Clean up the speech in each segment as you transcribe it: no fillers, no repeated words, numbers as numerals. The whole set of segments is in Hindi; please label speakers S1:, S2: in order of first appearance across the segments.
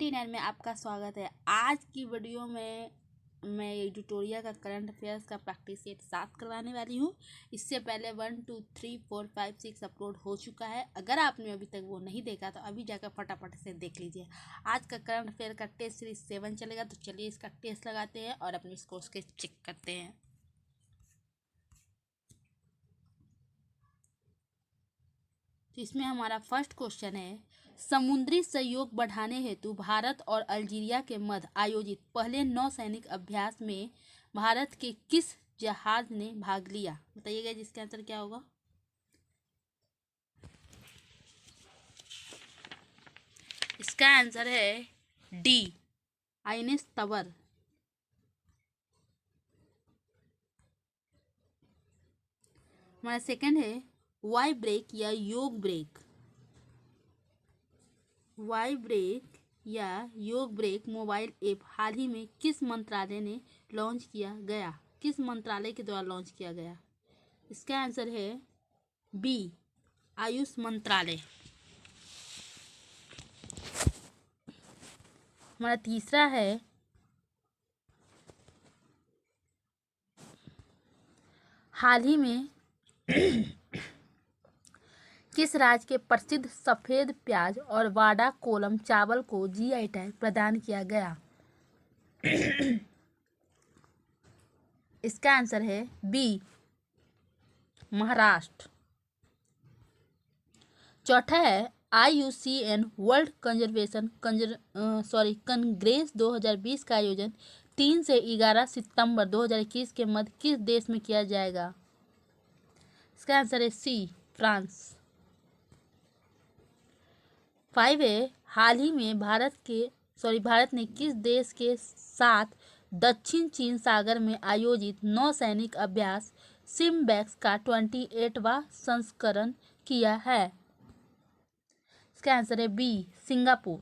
S1: 99 में आपका स्वागत है। आज की वीडियो में मैं ट्यूटोरियल का करंट अफेयर्स का प्रैक्टिस सेट 7 करवाने वाली हूँ। इससे पहले 1 2 3 4 5 6 अपलोड हो चुका है। अगर आपने अभी तक वो नहीं देखा तो अभी जाकर फटाफट से देख लीजिए। आज का करंट अफेयर का टेस्ट सीरीज 7 चलेगा, तो चलिए इसका टेस्ट लगाते हैं और अपने स्कोर्स के चेक करते हैं। तो इसमें हमारा फर्स्ट क्वेश्चन है, समुद्री सहयोग बढ़ाने हेतु भारत और अल्जीरिया के मध्य आयोजित पहले नौसैनिक अभ्यास में भारत के किस जहाज ने भाग लिया? बताइएगा जिसका आंसर क्या होगा। इसका आंसर है डी, INS तवर। हमारा सेकंड है, वाई ब्रेक या योग ब्रेक। वाई ब्रेक या योग ब्रेक मोबाइल ऐप हाल ही में किस मंत्रालय ने लॉन्च किया गया? किस मंत्रालय के द्वारा लॉन्च किया गया? इसका आंसर है बी, आयुष मंत्रालय। हमारा तीसरा है, हाल ही में किस राज्य के प्रसिद्ध सफेद प्याज और वाडा कोलम चावल को GI टैग प्रदान किया गया? इसका आंसर है बी, महाराष्ट्र। चौथा है, IUCN वर्ल्ड कांग्रेस 2020 का आयोजन 3 से 11 सितंबर 2021 के मध्य किस देश में किया जाएगा? इसका आंसर है सी, फ्रांस। 5 है, हाल ही में भारत ने किस देश के साथ दक्षिण चीन सागर में आयोजित नौसैनिक अभ्यास सिम्बैक्स का 28वां संस्करण किया है? इसका आंसर है बी, सिंगापुर।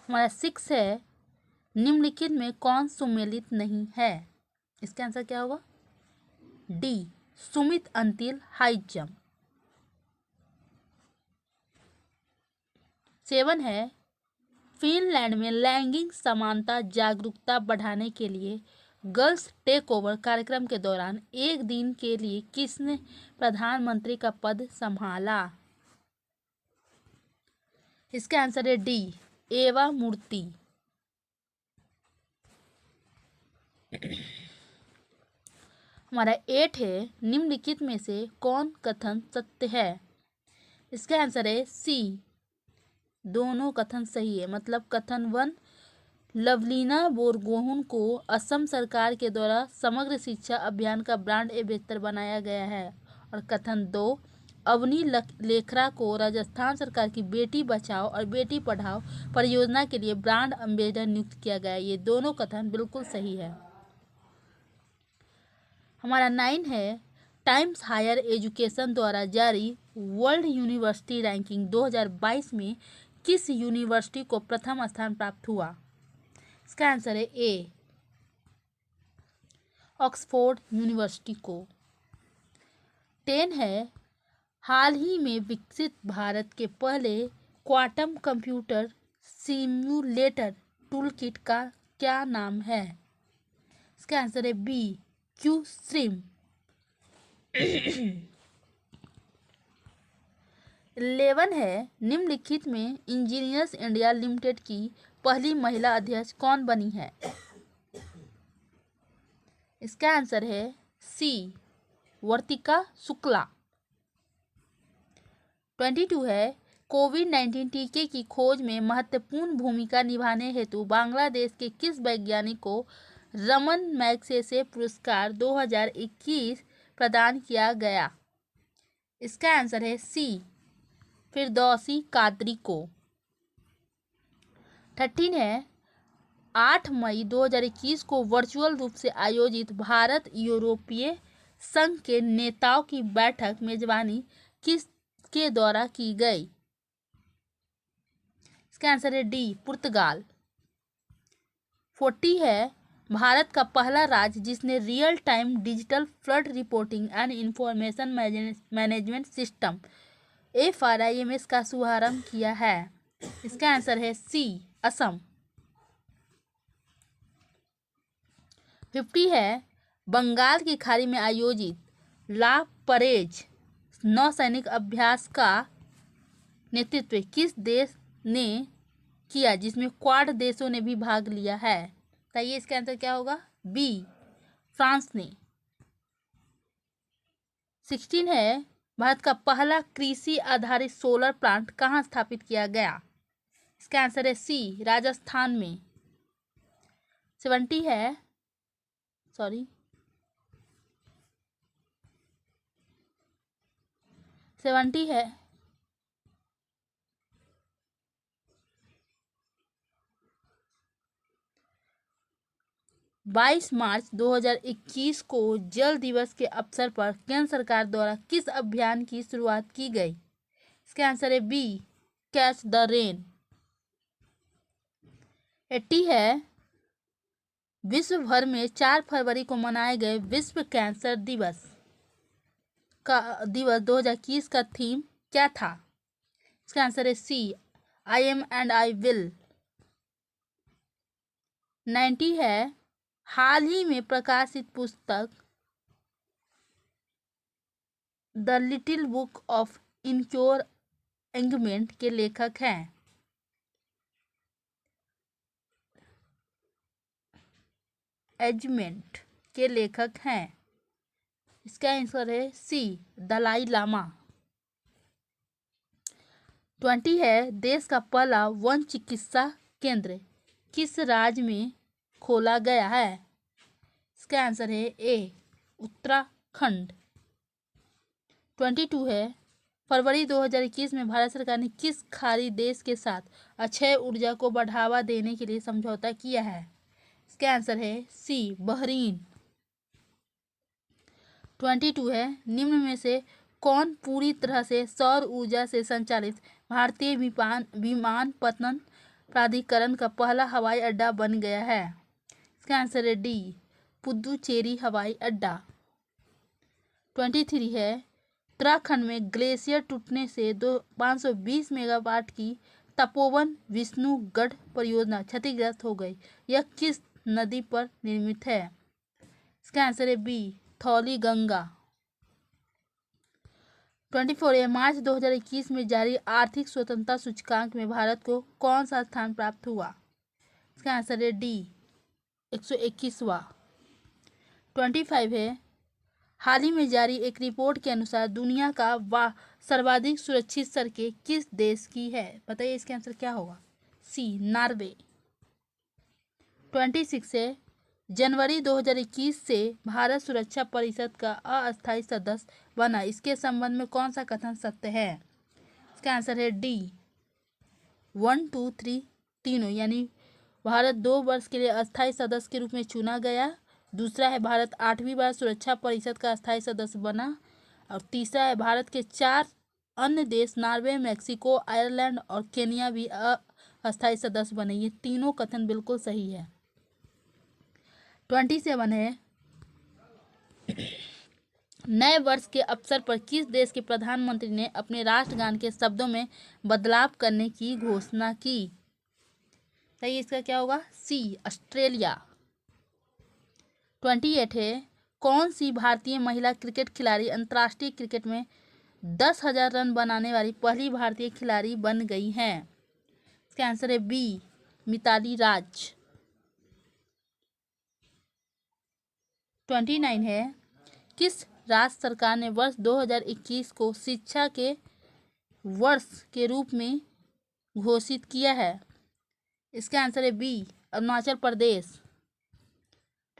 S1: हमारा 6 है, निम्नलिखित में कौन सुमेलित नहीं है? इसका आंसर क्या होगा? D, Sumit Antil high jump. 7 है, फिनलैंड में लैंगिक समानता जागरूकता बढ़ाने के लिए गर्ल्स टेक ओवर कार्यक्रम के दौरान एक दिन के लिए किसने प्रधानमंत्री का पद संभाला? इसका आंसर है डी, एवा मूर्ति। हमारा 8 है, निम्नलिखित में से कौन कथन सत्य है? इसका आंसर है सी, दोनों कथन सही है। मतलब कथन 1, लवलीना बोरगोहन को असम सरकार के द्वारा समग्र शिक्षा अभियान का ब्रांड एम्बेसडर बनाया गया है। और कथन 2, अवनी लेखरा को राजस्थान सरकार की बेटी बचाओ और बेटी पढ़ाओ परियोजना के लिए ब्रांड एम्बेसडर नियुक्त किया गया है। ये दोनों कथन बिल्कुल सही है। हमारा 9 है, टाइम्स हायर एजुकेशन द्वारा जारी वर्ल्ड यूनिवर्सिटी रैंकिंग 2022 में किस यूनिवर्सिटी को प्रथम स्थान प्राप्त हुआ? इसका आंसर है ए, ऑक्सफोर्ड यूनिवर्सिटी को। 10 है, हाल ही में विकसित भारत के पहले क्वांटम कंप्यूटर सिम्युलेटर टूलकिट का क्या नाम है? इसका आंसर है बी, QSTRIM। 11 है, निम्नलिखित में इंजीनियर्स इंडिया लिमिटेड की पहली महिला अध्यक्ष कौन बनी है? इसका आंसर है सी, वर्तिका शुक्ला। 22 है, कोविड-19 टीके की खोज में महत्वपूर्ण भूमिका निभाने हेतु बांग्लादेश के किस वैज्ञानिक को रमन मैगसेसे पुरस्कार 2021 प्रदान किया गया? इसका आंसर है सी, फिरदौसी कादरी को। 13 है, 8 मई 2021 को वर्चुअल रूप से आयोजित भारत यूरोपीय संघ के नेताओं की बैठक मेजबानी किसके द्वारा की गई? इसका आंसर है डी, पुर्तगाल। 40 है, भारत का पहला राज्य जिसने real time digital flood reporting and information management system FRIMS का शुभारंभ किया है। इसका आंसर है सी, असम। 50 है, बंगाल की खाड़ी में आयोजित ला परेज नौसैनिक अभ्यास का नेतृत्व किस देश ने किया जिसमें क्वाड देशों ने भी भाग लिया है? बताइए इसका आंसर क्या होगा? बी, फ्रांस ने। 16 है, भारत का पहला कृषि आधारित सोलर प्लांट कहाँ स्थापित किया गया? इसका आंसर है सी, राजस्थान में। 70 है, 70 है, 22 मार्च 2021 को जल दिवस के अवसर पर केंद्र सरकार द्वारा किस अभियान की शुरुआत की गई? इसका आंसर है बी, कैच द रेन। 80 है, विश्व भर में 4 फरवरी को मनाए गए विश्व कैंसर दिवस 2021 का थीम क्या था? इसका आंसर है C, I am and I will. 90 है, हाल ही में प्रकाशित पुस्तक the little book of encouragement के लेखक हैं? एजमेंट के लेखक हैं। इसका आंसर है सी, दलाई लामा। 20 है, देश का पहला वन चिकित्सा केंद्र किस राज्य में खोला गया है? इसका आंसर है ए, उत्तराखंड। 22 है, फरवरी 2021 में भारत सरकार ने किस खाड़ी देश के साथ अक्षय ऊर्जा को बढ़ावा देने के लिए समझौता किया है? इसका आंसर है सी, बहरीन। 22 है, निम्न में से कौन पूरी तरह से सौर ऊर्जा से संचालित भारतीय विमानपत्तन प्राधिकरण का पहला हवाई अड्डा बन गया है? इसका आंसर है डी, पुदुचेरी हवाई अड्डा। 23 है, उत्तराखंड में ग्लेशियर टूटने से 520 मेगावाट की तपोवन विष्णुगढ़ परियोजना क्षतिग्रस्त हो गई। यह किस नदी पर निर्मित है? इसका आंसर है बी, थौली गंगा। 24 है, मार्च 2021 में जारी आर्थिक स्वतंत्रता सूचकांक में भारत को कौन सा स्थान प्राप्त हुआ? इसका आंसर है डी, 121वां। 25 है, हाल ही में जारी एक रिपोर्ट के अनुसार दुनिया का सर्वाधिक सुरक्षित सड़कें किस देश की है? बताइए इसका आंसर क्या होगा? सी, नॉर्वे। 26 है, जनवरी 2021 से भारत सुरक्षा परिषद का अस्थायी सदस्य बना। इसके संबंध में कौन सा कथन सत्य है? इसका आंसर है डी, 1, 2, 3 तीनों, यानी भारत 2 वर्ष के लिए अस्थायी सदस्य के रूप में चुना गया। दूसरा है भारत 8वीं बार सुरक्षा परिषद का अस्थायी सदस्य बना। और तीसरा है भारत के 4 अन्य देश नॉर्वे, मैक्सिको, आयरलैंड और केन्या भी अस्थायी सदस्य बने। ये तीनों कथन बिल्कुल सही है। 27 है, नए वर्ष के अवसर पर किस देश के प्रधानमंत्री ने अपने राष्ट्रगान के शब्दों में बदलाव करने की घोषणा की? सही इसका क्या होगा? सी, ऑस्ट्रेलिया। 28 है, कौन सी भारतीय महिला क्रिकेट खिलाड़ी अंतर्राष्ट्रीय क्रिकेट में 10,000 रन बनाने वाली पहली भारतीय खिलाड़ी बन गई हैं? इसका आंसर है बी, मिताली राज। 29 है, किस राज्य सरकार ने वर्ष 2021 को शिक्षा के वर्ष के रूप में घोषित किया है? इसका आंसर है बी, अरुणाचल प्रदेश।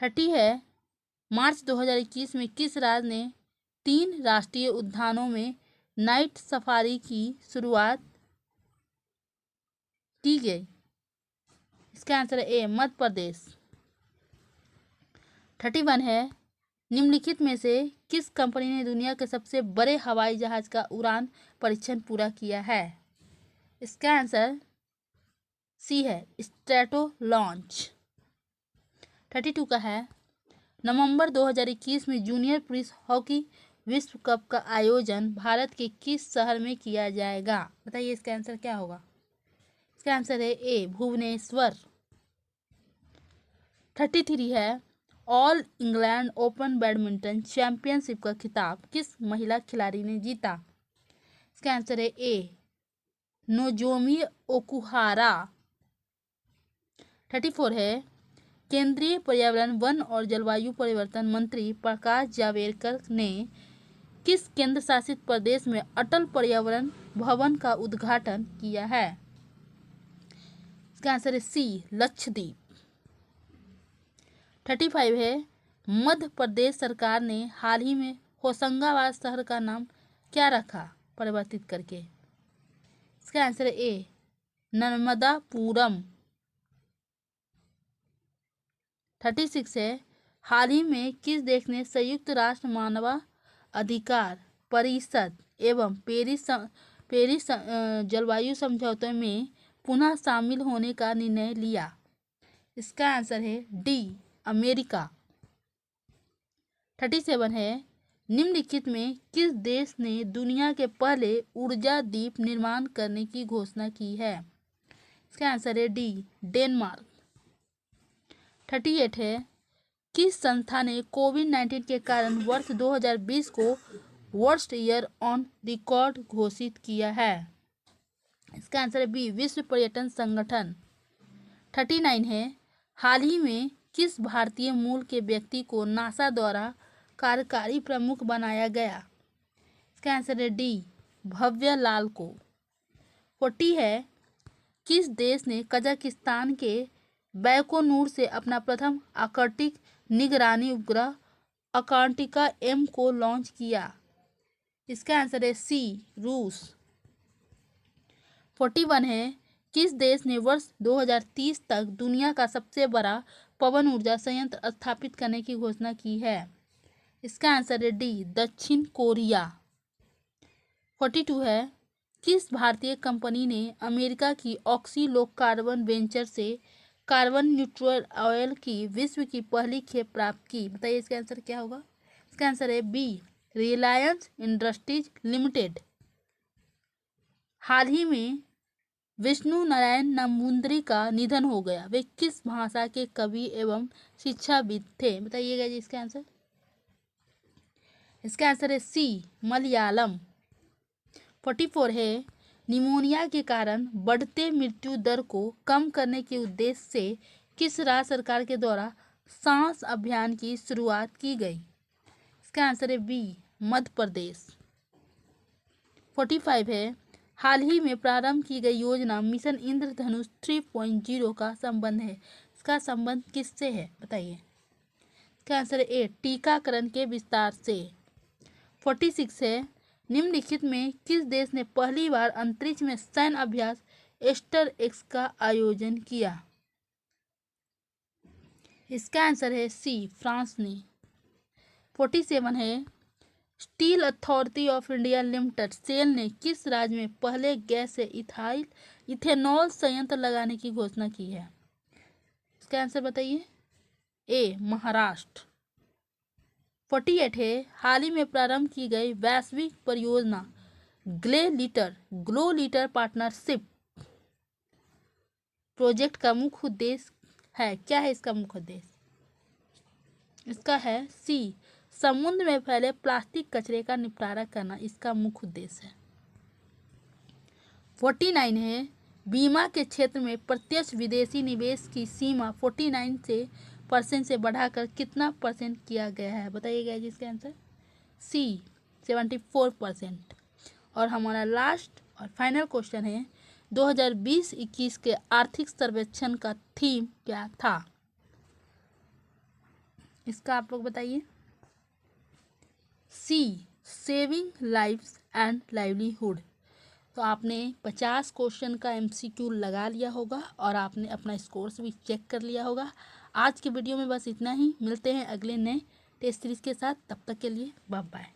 S1: 30 है, मार्च 2021 में किस राज्य ने 3 राष्ट्रीय उद्यानों में नाइट सफारी की शुरुआत की गई? इसका आंसर है ए, मध्य प्रदेश। 31 है, निम्नलिखित में से किस कंपनी ने दुनिया के सबसे बड़े हवाई जहाज का उड़ान परीक्षण पूरा किया है? इसका आंसर सी है, स्ट्रैटो लॉन्च। 32 का है, नवंबर 2021 में जूनियर पुरुष हॉकी विश्व कप का आयोजन भारत के किस शहर में किया जाएगा? बताइए इसका आंसर क्या होगा? इसका आंसर है ए, भुवनेश्वर। 33 है, all England open badminton championship का खिताब किस महिला खिलाड़ी ने जीता? इसका आंसर है ए, नोजोमी ओकुहारा। 34 है, केंद्रीय पर्यावरण वन और जलवायु परिवर्तन मंत्री प्रकाश जावड़ेकर ने किस केंद्र शासित प्रदेश में अटल पर्यावरण भवन का उद्घाटन किया है? इसका आंसर है सी, लक्षद्वीप। 35 है, मध्य प्रदेश सरकार ने हाल ही में होशंगाबाद शहर का नाम क्या रखा परिवर्तित करके? इसका आंसर है ए, नर्मदापुरम। 36 है, हाल ही में किस देश ने संयुक्त राष्ट्र मानवाधिकार परिषद एवं पेरिस जलवायु समझौते में पुनः शामिल होने का निर्णय लिया? इसका आंसर है डी, अमेरिका। 37 है, निम्नलिखित में किस देश ने दुनिया के पहले ऊर्जा द्वीप निर्माण करने की घोषणा की है? इसका आंसर है डी, डेनमार्क। 38 है, किस संस्था ने कोविड-19 के कारण वर्ष 2020 को वर्स्ट ईयर ऑन रिकॉर्ड घोषित किया है? इसका आंसर है बी, विश्व पर्यटन संगठन। 39 है, हाल ही में किस भारतीय मूल के व्यक्ति को नासा द्वारा कार्यकारी प्रमुख बनाया गया? इसका आंसर है डी, भव्य लाल को। 40 है, किस देश ने कजाकिस्तान के बैकोनूर से अपना प्रथम आर्कटिक निगरानी उपग्रह अकांटिका M को लॉन्च किया? इसका आंसर है सी, रूस। 41 है, किस देश ने वर्ष 2030 तक दुनिया का सबसे बड़ा पवन ऊर्जा संयंत्र स्थापित करने की घोषणा की है? इसका आंसर है डी, दक्षिण कोरिया। 42 है, किस भारतीय कंपनी ने अमेरिका की ऑक्सी लो कार्बन वेंचर से कार्बन न्यूट्रल ऑयल की विश्व की पहली खेप प्राप्त की? बताइए इसका आंसर क्या होगा? इसका आंसर है बी, रिलायंस इंडस्ट्रीज लिमिटेड। हाल ही में विष्णु नारायण नंबूदरी का निधन हो गया। वे किस भाषा के कवि एवं शिक्षाविद थे? बताइएगा जी इसका आंसर। इसका आंसर है सी, मलयालम। 44 है, निमोनिया के कारण बढ़ते मृत्यु दर को कम करने के उद्देश्य से किस राज्य सरकार के द्वारा सांस अभियान की शुरुआत की गई? इसका आंसर है बी, मध्य प्रदेश। 45 है, हाल ही में प्रारंभ की गई योजना मिशन इंद्रधनुष 3.0 का संबंध है। इसका संबंध किससे है? बताइए। इसका आंसर है ए, टीकाकरण के विस्तार से। 46 है, निम्नलिखित में किस देश ने पहली बार अंतरिक्ष में सैन्य अभ्यास एस्टर एक्स का आयोजन किया? इसका आंसर है सी, फ्रांस ने। 47 है, Steel Authority of India Limited SAIL ने किस राज्य में पहले गैस से इथेनॉल संयंत्र लगाने की घोषणा की है? इसका आंसर बताइए। ए, महाराष्ट्र। 48 है, हाल ही में प्रारंभ की गई वैश्विक परियोजना ग्लो लीटर पार्टनरशिप प्रोजेक्ट का मुख्य उद्देश्य है क्या है? इसका मुख्य उद्देश्य इसका है सी, समुद्र में फैले प्लास्टिक कचरे का निपटारा करना इसका मुख्य उद्देश्य है। 49 है, बीमा के क्षेत्र में प्रत्यक्ष विदेशी निवेश की सीमा 49% से बढ़ाकर कितना % किया गया है? बताइएगा जिसका आंसर सी, 74%। और हमारा लास्ट और फाइनल क्वेश्चन है 2020-21 के आर्थिक सर्वेक्षण का थीम क्या था? इसका आप लोग बताइए। सी, सेविंग लाइव्स एंड लाइवलीहुड। तो आपने 50 क्वेश्चन का MCQ लगा लिया होगा और आपने अपना स्कोर्स भी चेक कर लिया होगा। आज के वीडियो में बस इतना ही। मिलते हैं अगले नए टेस्ट सीरीज के साथ। तब तक के लिए बाय बाय।